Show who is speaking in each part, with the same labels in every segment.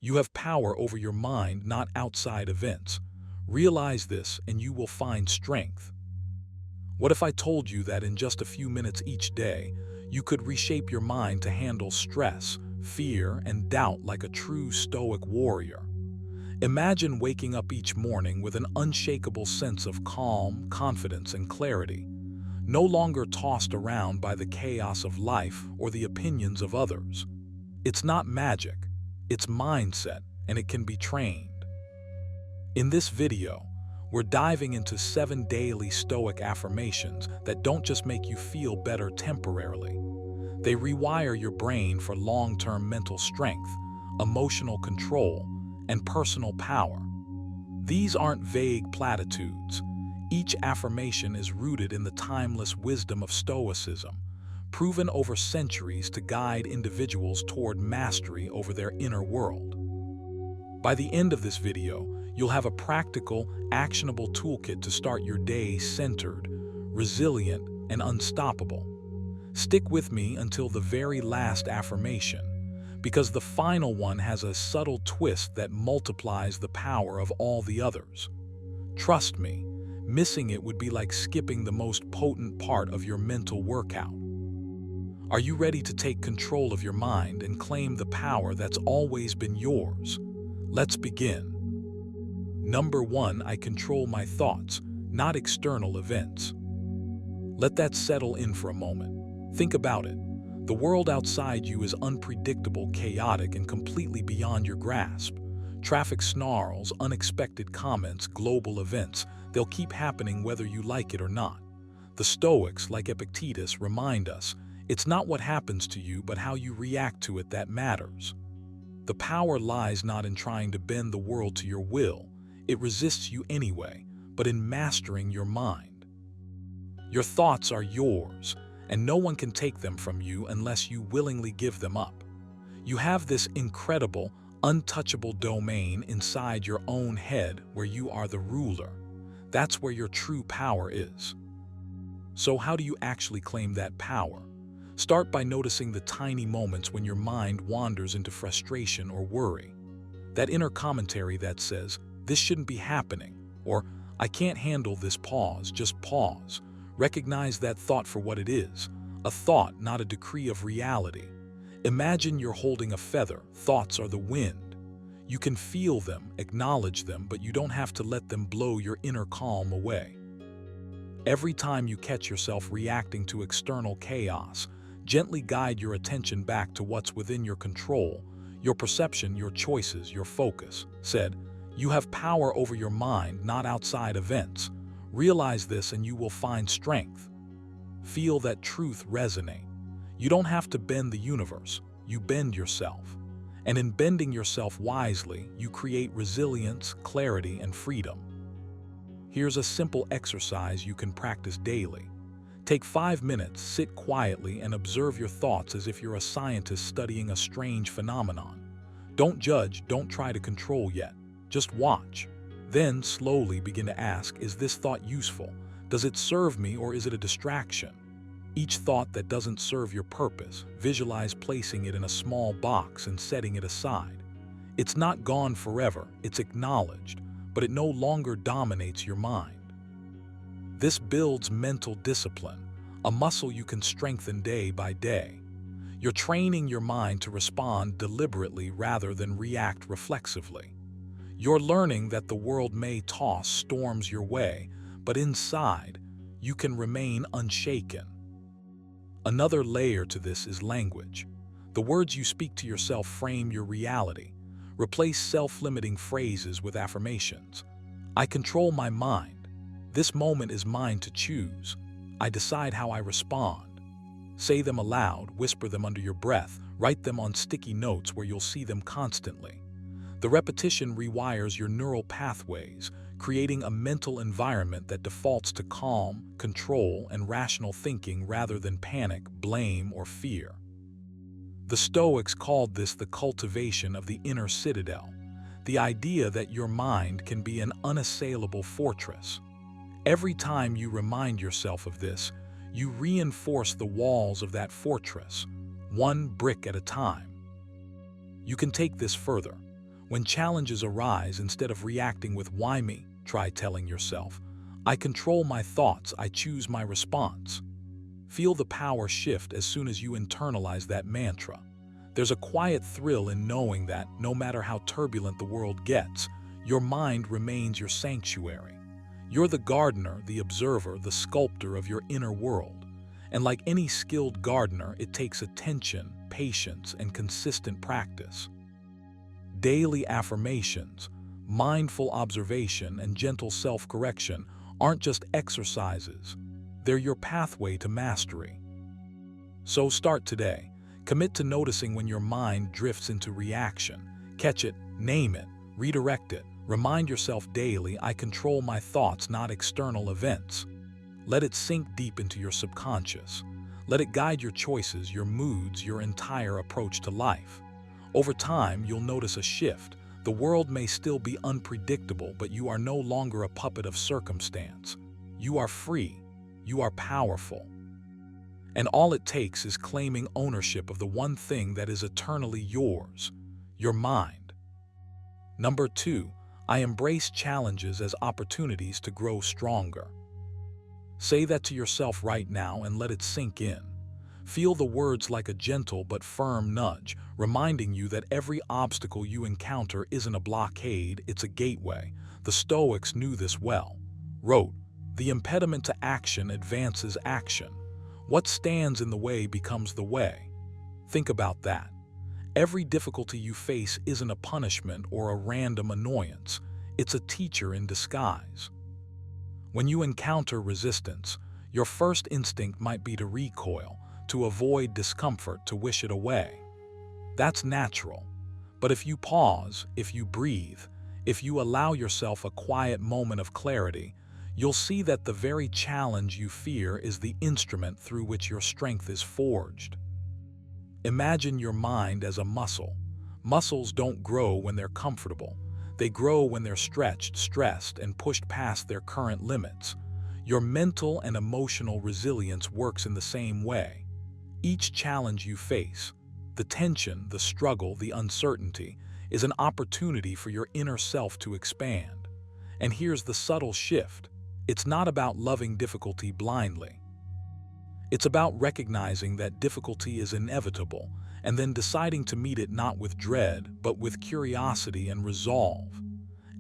Speaker 1: You have power over your mind, not outside events. Realize this and you will find strength. What if I told you that in just a few minutes each day, you could reshape your mind to handle stress, fear, and doubt like a true Stoic warrior? Imagine waking up each morning with an unshakable sense of calm, confidence, and clarity, no longer tossed around by the chaos of life or the opinions of others. It's not magic, it's mindset, and it can be trained. In this video, we're diving into 7 daily Stoic affirmations that don't just make you feel better temporarily. They rewire your brain for long-term mental strength, emotional control, and personal power. These aren't vague platitudes. Each affirmation is rooted in the timeless wisdom of Stoicism, proven over centuries to guide individuals toward mastery over their inner world. By the end of this video, you'll have a practical, actionable toolkit to start your day centered, resilient, and unstoppable. Stick with me until the very last affirmation, because the final one has a subtle twist that multiplies the power of all the others. Trust me, missing it would be like skipping the most potent part of your mental workout. Are you ready to take control of your mind and claim the power that's always been yours? Let's begin. Number 1, I control my thoughts, not external events. Let that settle in for a moment. Think about it. The world outside you is unpredictable, chaotic, and completely beyond your grasp. Traffic snarls, unexpected comments, global events, they'll keep happening whether you like it or not. The Stoics, like Epictetus, remind us, it's not what happens to you, but how you react to it that matters. The power lies not in trying to bend the world to your will. It resists you anyway, but in mastering your mind. Your thoughts are yours, and no one can take them from you unless you willingly give them up. You have this incredible, untouchable domain inside your own head where you are the ruler. That's where your true power is. So how do you actually claim that power? Start by noticing the tiny moments when your mind wanders into frustration or worry. That inner commentary that says, "This shouldn't be happening," or "I can't handle this." Pause, just pause. Recognize that thought for what it is, a thought, not a decree of reality. Imagine you're holding a feather. Thoughts are the wind. You can feel them, acknowledge them, but you don't have to let them blow your inner calm away. Every time you catch yourself reacting to external chaos, gently guide your attention back to what's within your control, your perception, your choices, your focus. Said, you have power over your mind, not outside events. Realize this and you will find strength. Feel that truth resonate. You don't have to bend the universe, you bend yourself. And in bending yourself wisely, you create resilience, clarity, and freedom. Here's a simple exercise you can practice daily. Take 5 minutes, sit quietly, and observe your thoughts as if you're a scientist studying a strange phenomenon. Don't judge, don't try to control yet. Just watch. Then slowly begin to ask, is this thought useful? Does it serve me or is it a distraction? Each thought that doesn't serve your purpose, visualize placing it in a small box and setting it aside. It's not gone forever, it's acknowledged, but it no longer dominates your mind. This builds mental discipline, a muscle you can strengthen day by day. You're training your mind to respond deliberately rather than react reflexively. You're learning that the world may toss storms your way, but inside, you can remain unshaken. Another layer to this is language. The words you speak to yourself frame your reality. Replace self-limiting phrases with affirmations. I control my mind. This moment is mine to choose. I decide how I respond. Say them aloud, whisper them under your breath, write them on sticky notes where you'll see them constantly. The repetition rewires your neural pathways, creating a mental environment that defaults to calm, control, and rational thinking rather than panic, blame, or fear. The Stoics called this the cultivation of the inner citadel, the idea that your mind can be an unassailable fortress. Every time you remind yourself of this, you reinforce the walls of that fortress, one brick at a time. You can take this further. When challenges arise, instead of reacting with "why me," try telling yourself, "I control my thoughts, I choose my response." Feel the power shift as soon as you internalize that mantra. There's a quiet thrill in knowing that, no matter how turbulent the world gets, your mind remains your sanctuary. You're the gardener, the observer, the sculptor of your inner world. And like any skilled gardener, it takes attention, patience, and consistent practice. Daily affirmations, mindful observation, and gentle self-correction aren't just exercises. They're your pathway to mastery. So start today. Commit to noticing when your mind drifts into reaction. Catch it, name it, redirect it. Remind yourself daily, "I control my thoughts, not external events." Let it sink deep into your subconscious. Let it guide your choices, your moods, your entire approach to life. Over time, you'll notice a shift. The world may still be unpredictable, but you are no longer a puppet of circumstance. You are free. You are powerful. And all it takes is claiming ownership of the one thing that is eternally yours, your mind. Number 2, I embrace challenges as opportunities to grow stronger. Say that to yourself right now and let it sink in. Feel the words like a gentle but firm nudge, reminding you that every obstacle you encounter isn't a blockade, it's a gateway. The Stoics knew this well. Wrote, "The impediment to action advances action. What stands in the way becomes the way." Think about that. Every difficulty you face isn't a punishment or a random annoyance. It's a teacher in disguise. When you encounter resistance, your first instinct might be to recoil, to avoid discomfort, to wish it away. That's natural. But if you pause, if you breathe, if you allow yourself a quiet moment of clarity, you'll see that the very challenge you fear is the instrument through which your strength is forged. Imagine your mind as a muscle. Muscles don't grow when they're comfortable. They grow when they're stretched, stressed, and pushed past their current limits. Your mental and emotional resilience works in the same way. Each challenge you face, the tension, the struggle, the uncertainty, is an opportunity for your inner self to expand. And here's the subtle shift. It's not about loving difficulty blindly. It's about recognizing that difficulty is inevitable and then deciding to meet it not with dread, but with curiosity and resolve.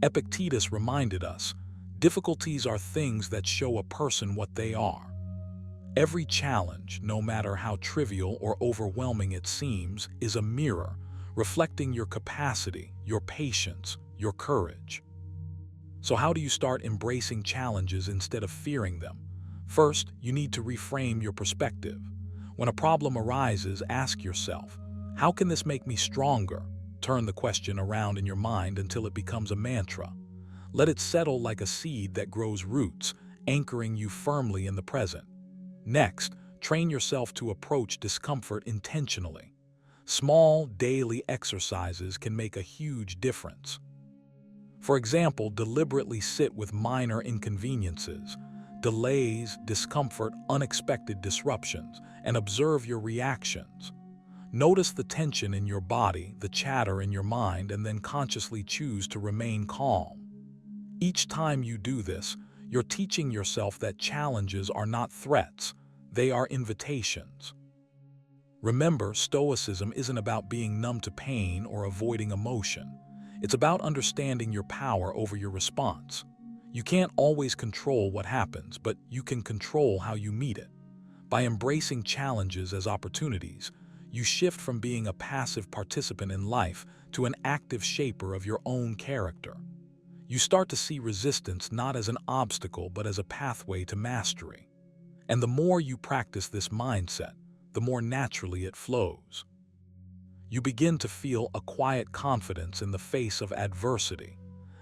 Speaker 1: Epictetus reminded us, difficulties are things that show a person what they are. Every challenge, no matter how trivial or overwhelming it seems, is a mirror, reflecting your capacity, your patience, your courage. So how do you start embracing challenges instead of fearing them? First, you need to reframe your perspective. When a problem arises, ask yourself, how can this make me stronger? Turn the question around in your mind until it becomes a mantra. Let it settle like a seed that grows roots, anchoring you firmly in the present. Next, train yourself to approach discomfort intentionally. Small, daily exercises can make a huge difference. For example, deliberately sit with minor inconveniences, delays, discomfort, unexpected disruptions, and observe your reactions. Notice the tension in your body, the chatter in your mind, and then consciously choose to remain calm. Each time you do this, you're teaching yourself that challenges are not threats, they are invitations. Remember, Stoicism isn't about being numb to pain or avoiding emotion. It's about understanding your power over your response. You can't always control what happens, but you can control how you meet it. By embracing challenges as opportunities, you shift from being a passive participant in life to an active shaper of your own character. You start to see resistance not as an obstacle, but as a pathway to mastery. And the more you practice this mindset, the more naturally it flows. You begin to feel a quiet confidence in the face of adversity,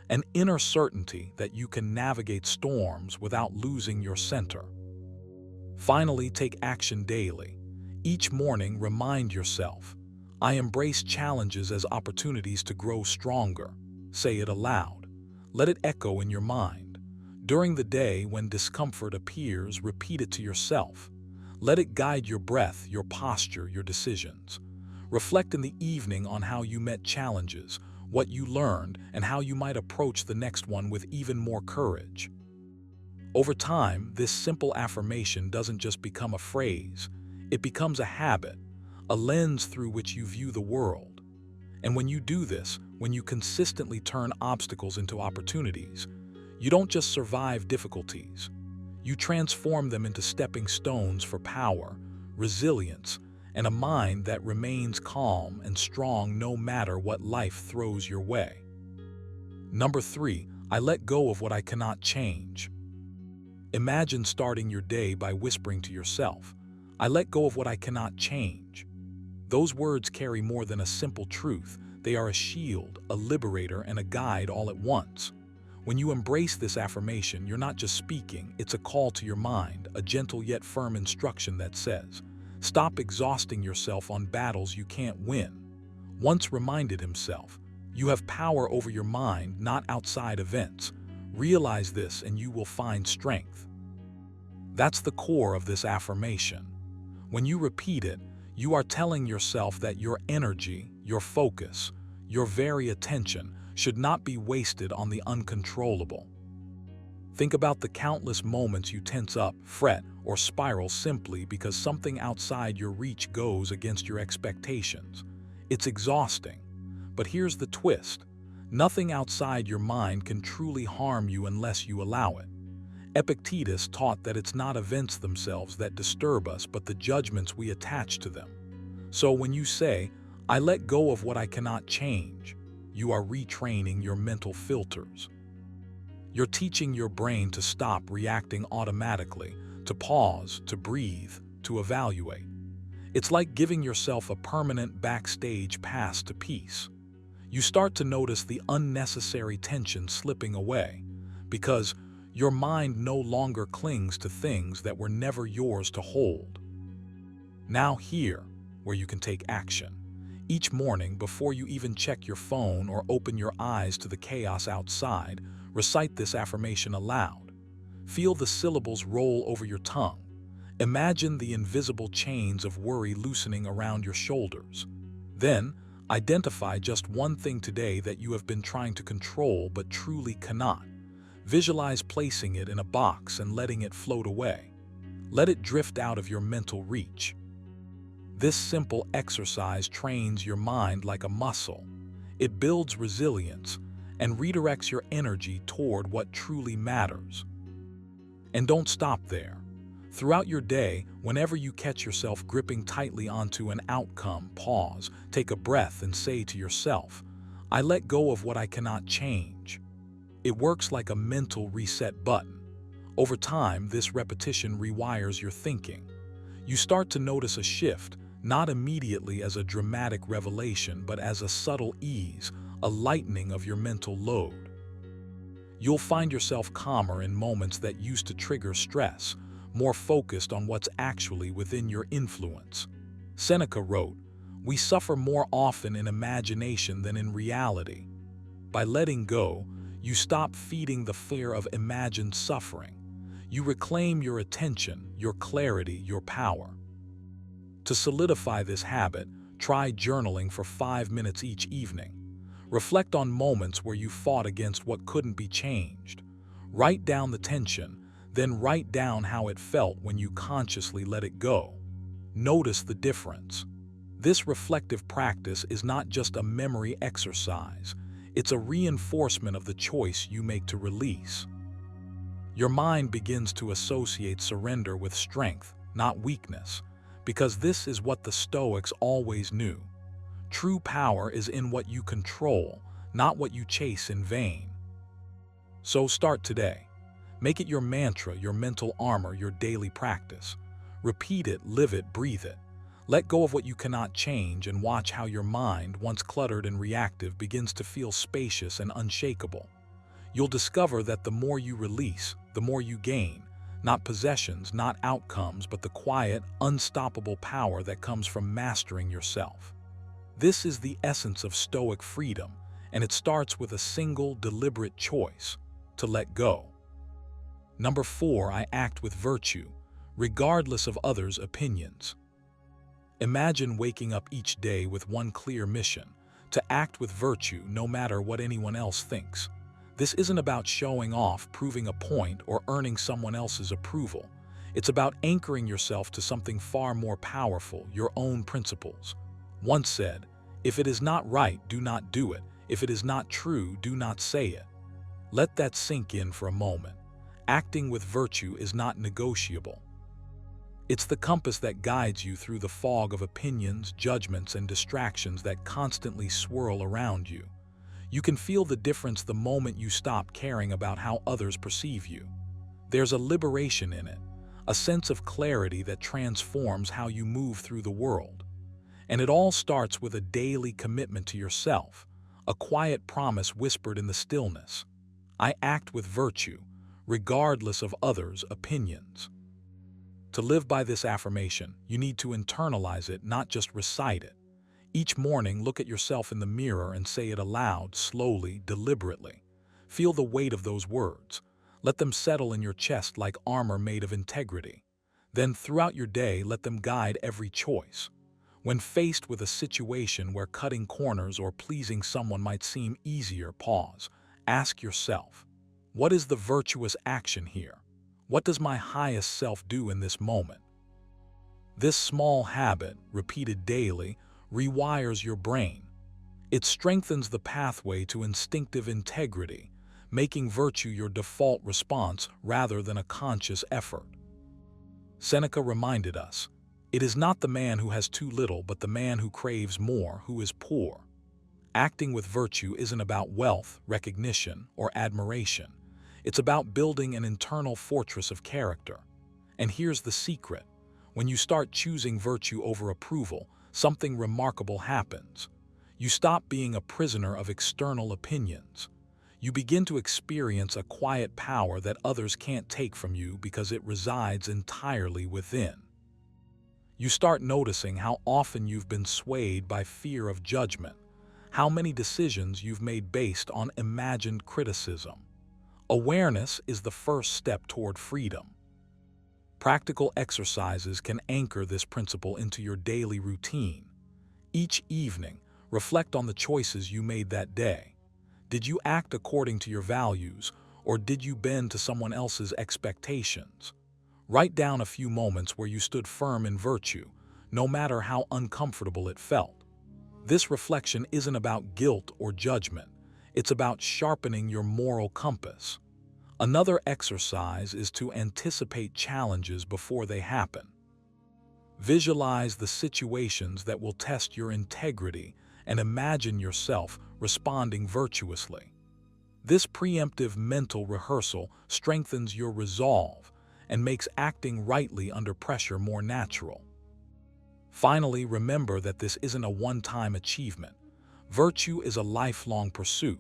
Speaker 1: an inner certainty that you can navigate storms without losing your center. Finally, take action daily. Each morning, remind yourself, I embrace challenges as opportunities to grow stronger. Say it aloud. Let it echo in your mind. During the day, when discomfort appears, repeat it to yourself. Let it guide your breath, your posture, your decisions. Reflect in the evening on how you met challenges. what you learned, and how you might approach the next one with even more courage. Over time, this simple affirmation doesn't just become a phrase, it becomes a habit, a lens through which you view the world. And when you do this, when you consistently turn obstacles into opportunities, you don't just survive difficulties. You transform them into stepping stones for power, resilience, and a mind that remains calm and strong no matter what life throws your way. Number 3, I let go of what I cannot change. Imagine starting your day by whispering to yourself, I let go of what I cannot change. Those words carry more than a simple truth. They are a shield, a liberator, and a guide all at once. When you embrace this affirmation, you're not just speaking, it's a call to your mind, a gentle yet firm instruction that says, stop exhausting yourself on battles you can't win. Once reminded himself, you have power over your mind, not outside events. Realize this and you will find strength. That's the core of this affirmation. When you repeat it, you are telling yourself that your energy, your focus, your very attention should not be wasted on the uncontrollable. Think about the countless moments you tense up, fret, or spiral simply because something outside your reach goes against your expectations. It's exhausting. But here's the twist. Nothing outside your mind can truly harm you unless you allow it. Epictetus taught that it's not events themselves that disturb us, but the judgments we attach to them. So when you say, I let go of what I cannot change, you are retraining your mental filters. You're teaching your brain to stop reacting automatically, to pause, to breathe, to evaluate. It's like giving yourself a permanent backstage pass to peace. You start to notice the unnecessary tension slipping away, because your mind no longer clings to things that were never yours to hold. Now here, where you can take action. Each morning, before you even check your phone or open your eyes to the chaos outside, recite this affirmation aloud. Feel the syllables roll over your tongue. Imagine the invisible chains of worry loosening around your shoulders. Then, identify just one thing today that you have been trying to control but truly cannot. Visualize placing it in a box and letting it float away. Let it drift out of your mental reach. This simple exercise trains your mind like a muscle. It builds resilience and redirects your energy toward what truly matters. And don't stop there. Throughout your day, whenever you catch yourself gripping tightly onto an outcome, pause, take a breath, and say to yourself, I let go of what I cannot change. It works like a mental reset button. Over time, this repetition rewires your thinking. You start to notice a shift, not immediately as a dramatic revelation, but as a subtle ease, a lightening of your mental load. You'll find yourself calmer in moments that used to trigger stress, more focused on what's actually within your influence. Seneca wrote, "We suffer more often in imagination than in reality." By letting go, you stop feeding the fear of imagined suffering. You reclaim your attention, your clarity, your power. To solidify this habit, try journaling for 5 minutes each evening. Reflect on moments where you fought against what couldn't be changed. Write down the tension, then write down how it felt when you consciously let it go. Notice the difference. This reflective practice is not just a memory exercise, it's a reinforcement of the choice you make to release. Your mind begins to associate surrender with strength, not weakness, because this is what the Stoics always knew. True power is in what you control, not what you chase in vain. So start today. Make it your mantra, your mental armor, your daily practice. Repeat it, live it, breathe it. Let go of what you cannot change and watch how your mind, once cluttered and reactive, begins to feel spacious and unshakable. You'll discover that the more you release, the more you gain. Not possessions, not outcomes, but the quiet, unstoppable power that comes from mastering yourself. This is the essence of Stoic freedom, and it starts with a single, deliberate choice: to let go. Number 4, I act with virtue, regardless of others' opinions. Imagine waking up each day with one clear mission: to act with virtue no matter what anyone else thinks. This isn't about showing off, proving a point, or earning someone else's approval. It's about anchoring yourself to something far more powerful, your own principles. Once said, "If it is not right, do not do it. If it is not true, do not say it." Let that sink in for a moment. Acting with virtue is not negotiable. It's the compass that guides you through the fog of opinions, judgments, and distractions that constantly swirl around you. You can feel the difference the moment you stop caring about how others perceive you. There's a liberation in it, a sense of clarity that transforms how you move through the world. And it all starts with a daily commitment to yourself, a quiet promise whispered in the stillness. I act with virtue, regardless of others' opinions. To live by this affirmation, you need to internalize it, not just recite it. Each morning, look at yourself in the mirror and say it aloud, slowly, deliberately. Feel the weight of those words. Let them settle in your chest like armor made of integrity. Then, throughout your day, let them guide every choice. When faced with a situation where cutting corners or pleasing someone might seem easier, pause. Ask yourself, what is the virtuous action here? What does my highest self do in this moment? This small habit, repeated daily, rewires your brain. It strengthens the pathway to instinctive integrity, making virtue your default response rather than a conscious effort. Seneca reminded us, "It is not the man who has too little, but the man who craves more, who is poor." Acting with virtue isn't about wealth, recognition, or admiration. It's about building an internal fortress of character. And here's the secret. When you start choosing virtue over approval, something remarkable happens. You stop being a prisoner of external opinions. You begin to experience a quiet power that others can't take from you because it resides entirely within. You start noticing how often you've been swayed by fear of judgment, how many decisions you've made based on imagined criticism. Awareness is the first step toward freedom. Practical exercises can anchor this principle into your daily routine. Each evening, reflect on the choices you made that day. Did you act according to your values, or did you bend to someone else's expectations? Write down a few moments where you stood firm in virtue, no matter how uncomfortable it felt. This reflection isn't about guilt or judgment. It's about sharpening your moral compass. Another exercise is to anticipate challenges before they happen. Visualize the situations that will test your integrity and imagine yourself responding virtuously. This preemptive mental rehearsal strengthens your resolve and makes acting rightly under pressure more natural. Finally, remember that this isn't a one-time achievement. Virtue is a lifelong pursuit.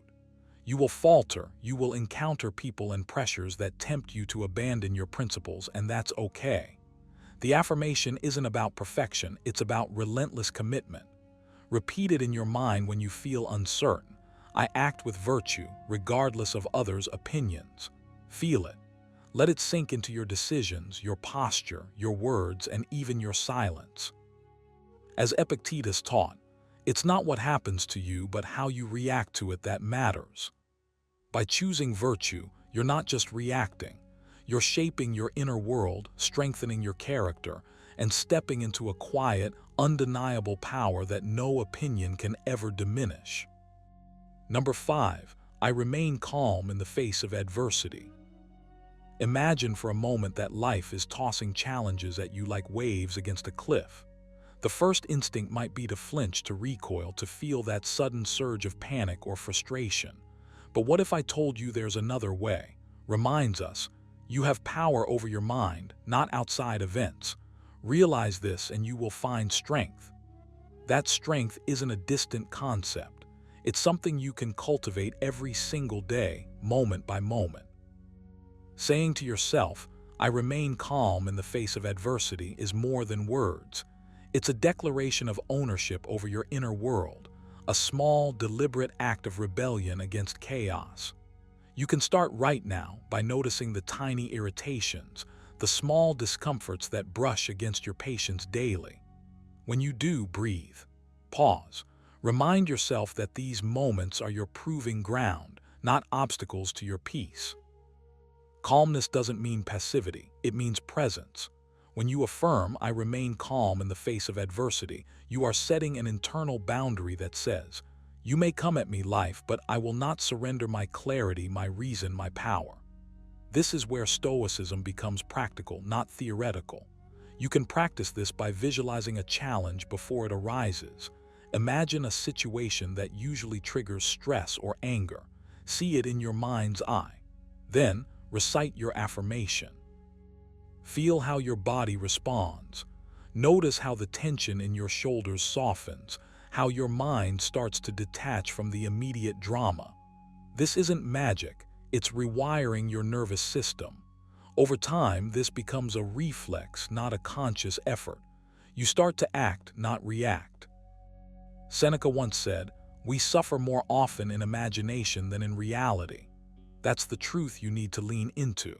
Speaker 1: You will falter, you will encounter people and pressures that tempt you to abandon your principles, and that's okay. The affirmation isn't about perfection, it's about relentless commitment. Repeat it in your mind when you feel uncertain. I act with virtue, regardless of others' opinions. Feel it. Let it sink into your decisions, your posture, your words, and even your silence. As Epictetus taught, it's not what happens to you, but how you react to it that matters. By choosing virtue, you're not just reacting. You're shaping your inner world, strengthening your character, and stepping into a quiet, undeniable power that no opinion can ever diminish. Number 5, I remain calm in the face of adversity. Imagine for a moment that life is tossing challenges at you like waves against a cliff. The first instinct might be to flinch, to recoil, to feel that sudden surge of panic or frustration. But what if I told you there's another way? Reminds us, you have power over your mind, not outside events. Realize this and you will find strength. That strength isn't a distant concept. It's something you can cultivate every single day, moment by moment. Saying to yourself, I remain calm in the face of adversity, is more than words. It's a declaration of ownership over your inner world, a small, deliberate act of rebellion against chaos. You can start right now by noticing the tiny irritations, the small discomforts that brush against your patience daily. When you do, breathe. Pause. Remind yourself that these moments are your proving ground, not obstacles to your peace. Calmness doesn't mean passivity, it means presence. When you affirm, "I remain calm in the face of adversity," you are setting an internal boundary that says, "You may come at me, life, but I will not surrender my clarity, my reason, my power." This is where Stoicism becomes practical, not theoretical. You can practice this by visualizing a challenge before it arises. Imagine a situation that usually triggers stress or anger. See it in your mind's eye. Then, recite your affirmation. Feel how your body responds. Notice how the tension in your shoulders softens, how your mind starts to detach from the immediate drama. This isn't magic, it's rewiring your nervous system. Over time, this becomes a reflex, not a conscious effort. You start to act, not react. Seneca once said, "We suffer more often in imagination than in reality." That's the truth you need to lean into.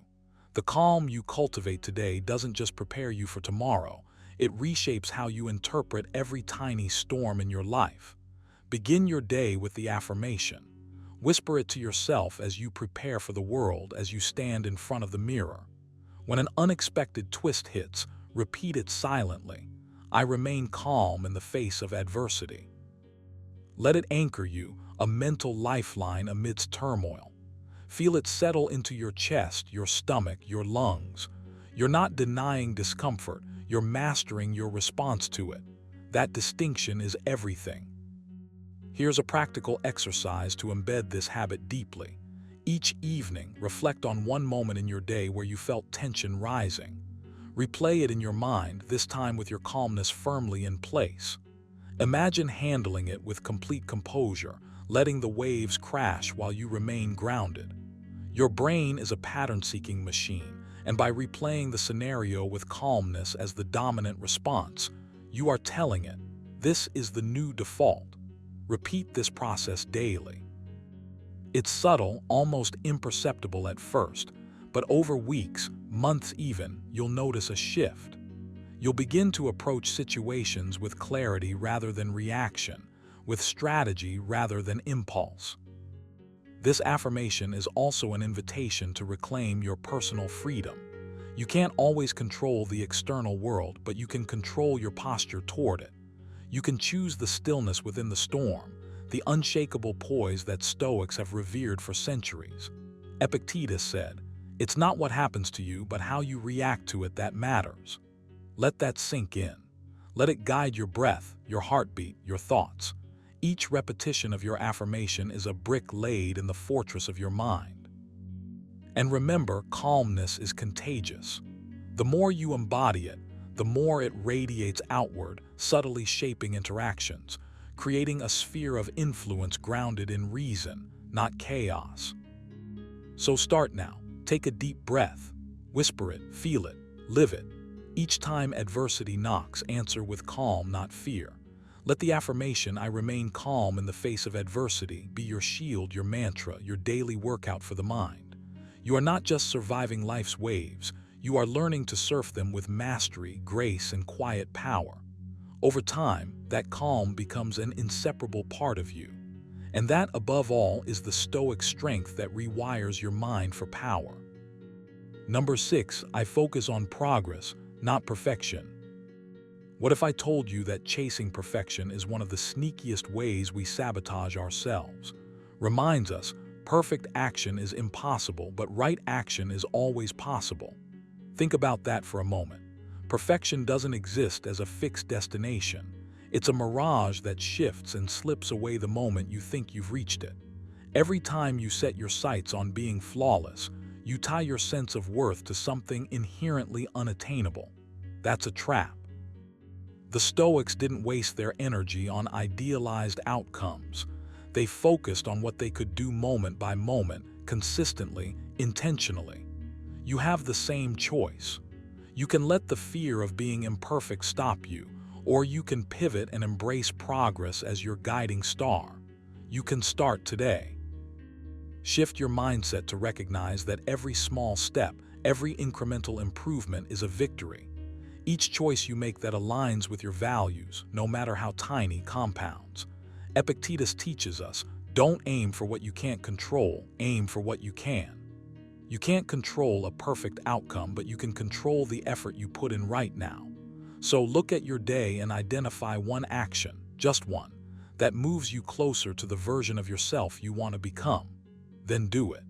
Speaker 1: The calm you cultivate today doesn't just prepare you for tomorrow, it reshapes how you interpret every tiny storm in your life. Begin your day with the affirmation. Whisper it to yourself as you prepare for the world, as you stand in front of the mirror. When an unexpected twist hits, repeat it silently. "I remain calm in the face of adversity." Let it anchor you, a mental lifeline amidst turmoil. Feel it settle into your chest, your stomach, your lungs. You're not denying discomfort, you're mastering your response to it. That distinction is everything. Here's a practical exercise to embed this habit deeply. Each evening, reflect on one moment in your day where you felt tension rising. Replay it in your mind, this time with your calmness firmly in place. Imagine handling it with complete composure, letting the waves crash while you remain grounded. Your brain is a pattern-seeking machine, and by replaying the scenario with calmness as the dominant response, you are telling it, "This is the new default." Repeat this process daily. It's subtle, almost imperceptible at first, but over weeks, months even, you'll notice a shift. You'll begin to approach situations with clarity rather than reaction, with strategy rather than impulse. This affirmation is also an invitation to reclaim your personal freedom. You can't always control the external world, but you can control your posture toward it. You can choose the stillness within the storm, the unshakable poise that Stoics have revered for centuries. Epictetus said, "It's not what happens to you, but how you react to it that matters." Let that sink in. Let it guide your breath, your heartbeat, your thoughts. Each repetition of your affirmation is a brick laid in the fortress of your mind. And remember, calmness is contagious. The more you embody it, the more it radiates outward, subtly shaping interactions, creating a sphere of influence grounded in reason, not chaos. So start now. Take a deep breath. Whisper it, feel it, live it. Each time adversity knocks, answer with calm, not fear. Let the affirmation, "I remain calm in the face of adversity," be your shield, your mantra, your daily workout for the mind. You are not just surviving life's waves, you are learning to surf them with mastery, grace, and quiet power. Over time, that calm becomes an inseparable part of you. And that, above all, is the Stoic strength that rewires your mind for power. Number 6, I focus on progress, not perfection. What if I told you that chasing perfection is one of the sneakiest ways we sabotage ourselves? Reminds us, perfect action is impossible, but right action is always possible. Think about that for a moment. Perfection doesn't exist as a fixed destination. It's a mirage that shifts and slips away the moment you think you've reached it. Every time you set your sights on being flawless, you tie your sense of worth to something inherently unattainable. That's a trap. The Stoics didn't waste their energy on idealized outcomes. They focused on what they could do moment by moment, consistently, intentionally. You have the same choice. You can let the fear of being imperfect stop you, or you can pivot and embrace progress as your guiding star. You can start today. Shift your mindset to recognize that every small step, every incremental improvement is a victory. Each choice you make that aligns with your values, no matter how tiny, compounds. Epictetus teaches us, don't aim for what you can't control, aim for what you can. You can't control a perfect outcome, but you can control the effort you put in right now. So look at your day and identify one action, just one, that moves you closer to the version of yourself you want to become. Then do it.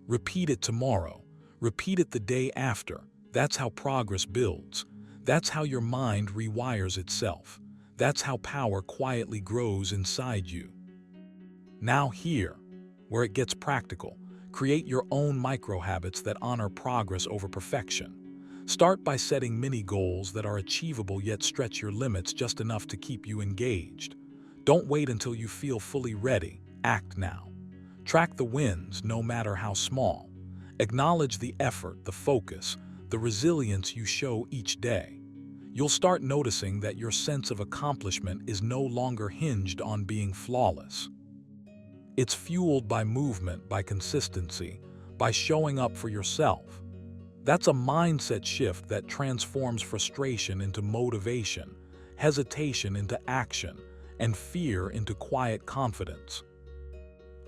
Speaker 1: Repeat it tomorrow. Repeat it the day after. That's how progress builds. That's how your mind rewires itself. That's how power quietly grows inside you. Now here, where it gets practical, create your own micro-habits that honor progress over perfection. Start by setting mini goals that are achievable yet stretch your limits just enough to keep you engaged. Don't wait until you feel fully ready. Act now. Track the wins, no matter how small. Acknowledge the effort, the focus, the resilience you show each day. You'll start noticing that your sense of accomplishment is no longer hinged on being flawless. It's fueled by movement, by consistency, by showing up for yourself. That's a mindset shift that transforms frustration into motivation, hesitation into action, and fear into quiet confidence.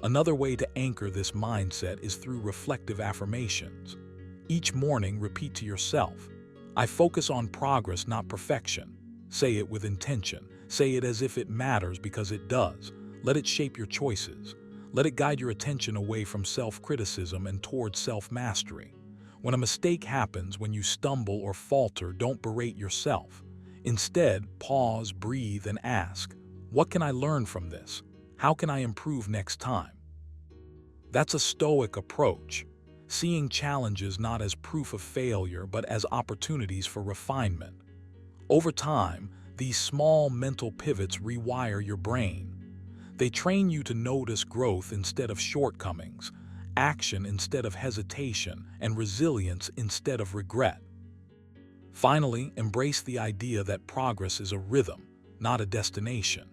Speaker 1: Another way to anchor this mindset is through reflective affirmations. Each morning, repeat to yourself, I focus on progress, not perfection. Say it with intention. Say it as if it matters, because it does. Let it shape your choices. Let it guide your attention away from self-criticism and towards self-mastery. When a mistake happens, when you stumble or falter, don't berate yourself. Instead, pause, breathe, and ask, what can I learn from this? How can I improve next time? That's a Stoic approach, seeing challenges not as proof of failure but as opportunities for refinement. Over time, these small mental pivots rewire your brain. They train you to notice growth instead of shortcomings, action instead of hesitation, and resilience instead of regret. Finally, embrace the idea that progress is a rhythm, not a destination.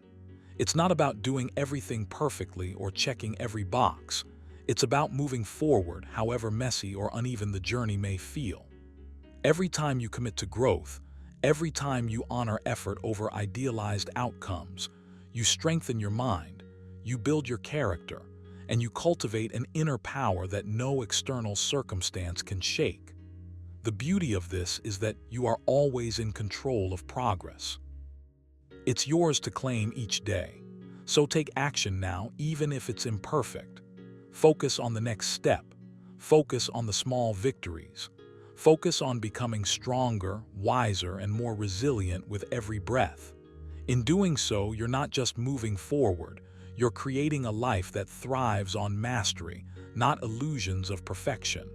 Speaker 1: It's not about doing everything perfectly or checking every box. It's about moving forward, however messy or uneven the journey may feel. Every time you commit to growth, every time you honor effort over idealized outcomes, you strengthen your mind, you build your character, and you cultivate an inner power that no external circumstance can shake. The beauty of this is that you are always in control of progress. It's yours to claim each day. So take action now, even if it's imperfect. Focus on the next step. Focus on the small victories. Focus on becoming stronger, wiser, and more resilient with every breath. In doing so, you're not just moving forward, you're creating a life that thrives on mastery, not illusions of perfection.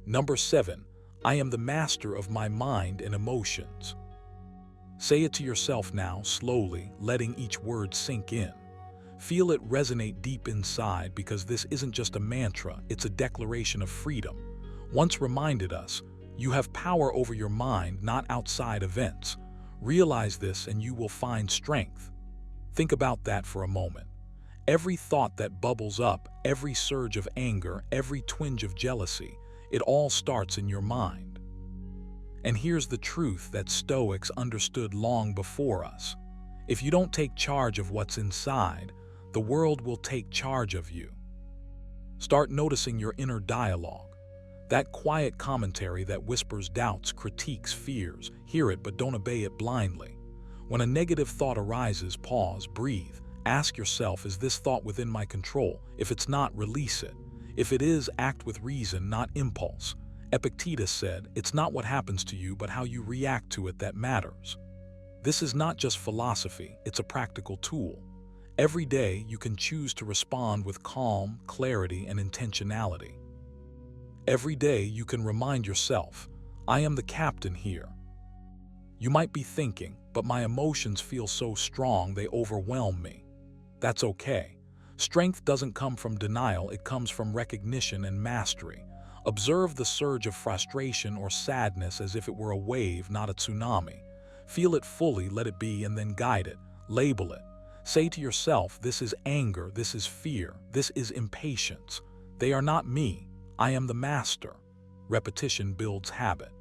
Speaker 1: Number 7, I am the master of my mind and emotions. Say it to yourself now, slowly, letting each word sink in. Feel it resonate deep inside, because this isn't just a mantra, it's a declaration of freedom. Once reminded us, you have power over your mind, not outside events. Realize this and you will find strength. Think about that for a moment. Every thought that bubbles up, every surge of anger, every twinge of jealousy, it all starts in your mind. And here's the truth that Stoics understood long before us. If you don't take charge of what's inside, the world will take charge of you. Start noticing your inner dialogue. That quiet commentary that whispers doubts, critiques, fears. Hear it, but don't obey it blindly. When a negative thought arises, pause, breathe. Ask yourself, is this thought within my control? If it's not, release it. If it is, act with reason, not impulse. Epictetus said, it's not what happens to you, but how you react to it that matters. This is not just philosophy, it's a practical tool. Every day, you can choose to respond with calm, clarity, and intentionality. Every day, you can remind yourself, I am the captain here. You might be thinking, but my emotions feel so strong they overwhelm me. That's okay. Strength doesn't come from denial, it comes from recognition and mastery. Observe the surge of frustration or sadness as if it were a wave, not a tsunami. Feel it fully, let it be, and then guide it. Label it. Say to yourself, this is anger, this is fear, this is impatience. They are not me. I am the master. Repetition builds habit.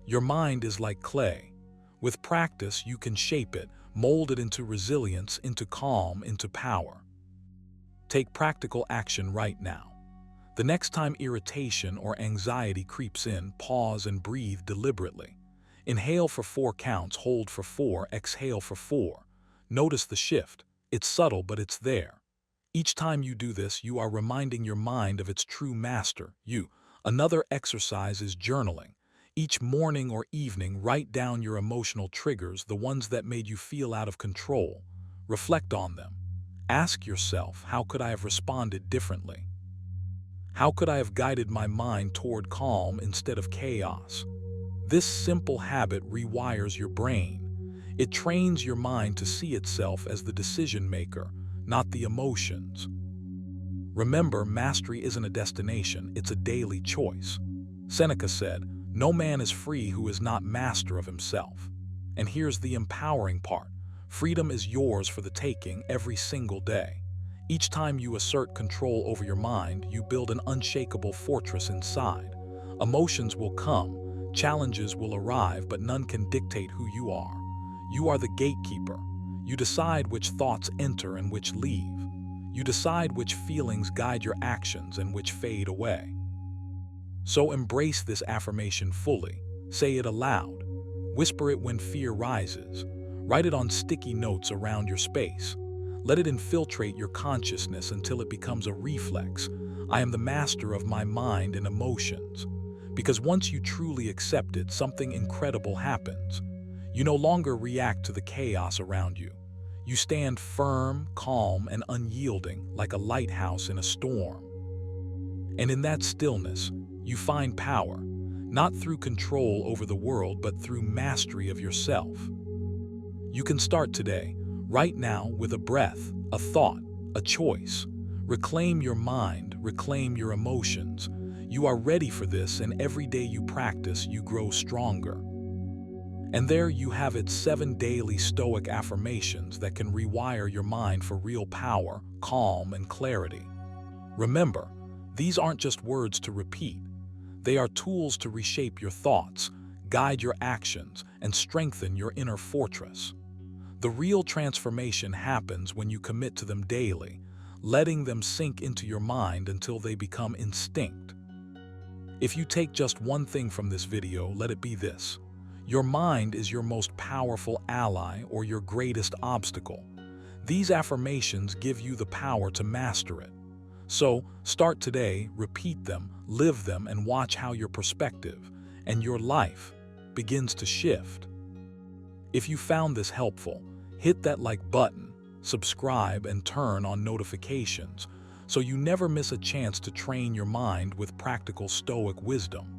Speaker 1: Your mind is like clay. With practice, you can shape it, Mold it into resilience, into calm, into power. Take practical action right now. The next time irritation or anxiety creeps in, pause and breathe deliberately. Inhale for 4 counts, hold for 4, exhale for 4. Notice the shift. It's subtle, but it's there. Each time you do this, you are reminding your mind of its true master, you. Another exercise is journaling. Each morning or evening, write down your emotional triggers, the ones that made you feel out of control. Reflect on them. Ask yourself, how could I have responded differently? How could I have guided my mind toward calm instead of chaos? This simple habit rewires your brain. It trains your mind to see itself as the decision maker, not the emotions. Remember, mastery isn't a destination, it's a daily choice. Seneca said, "No man is free who is not master of himself." And here's the empowering part. Freedom is yours for the taking every single day. Each time you assert control over your mind, you build an unshakable fortress inside. Emotions will come, challenges will arrive, but none can dictate who you are. You are the gatekeeper. You decide which thoughts enter and which leave. You decide which feelings guide your actions and which fade away. So embrace this affirmation fully. Say it aloud. Whisper it when fear rises. Write it on sticky notes around your space. Let it infiltrate your consciousness until it becomes a reflex. I am the master of my mind and emotions. Because once you truly accept it, something incredible happens. You no longer react to the chaos around you. You stand firm, calm, and unyielding, like a lighthouse in a storm. And in that stillness, you find power, not through control over the world, but through mastery of yourself. You can start today, right now, with a breath, a thought, a choice. Reclaim your mind, reclaim your emotions. You are ready for this, and every day you practice, you grow stronger. And there you have it, 7 daily Stoic affirmations that can rewire your mind for real power, calm, and clarity. Remember, these aren't just words to repeat. They are tools to reshape your thoughts, guide your actions, and strengthen your inner fortress. The real transformation happens when you commit to them daily, letting them sink into your mind until they become instinct. If you take just one thing from this video, let it be this. Your mind is your most powerful ally or your greatest obstacle. These affirmations give you the power to master it. So, start today, repeat them, live them, and watch how your perspective and your life begins to shift. If you found this helpful, hit that like button, subscribe, and turn on notifications so you never miss a chance to train your mind with practical Stoic wisdom.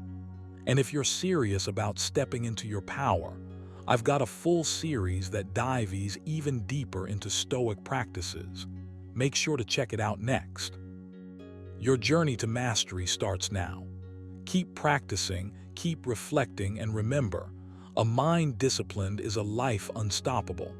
Speaker 1: And if you're serious about stepping into your power, I've got a full series that dives even deeper into Stoic practices. Make sure to check it out next. Your journey to mastery starts now. Keep practicing, keep reflecting, and remember, a mind disciplined is a life unstoppable.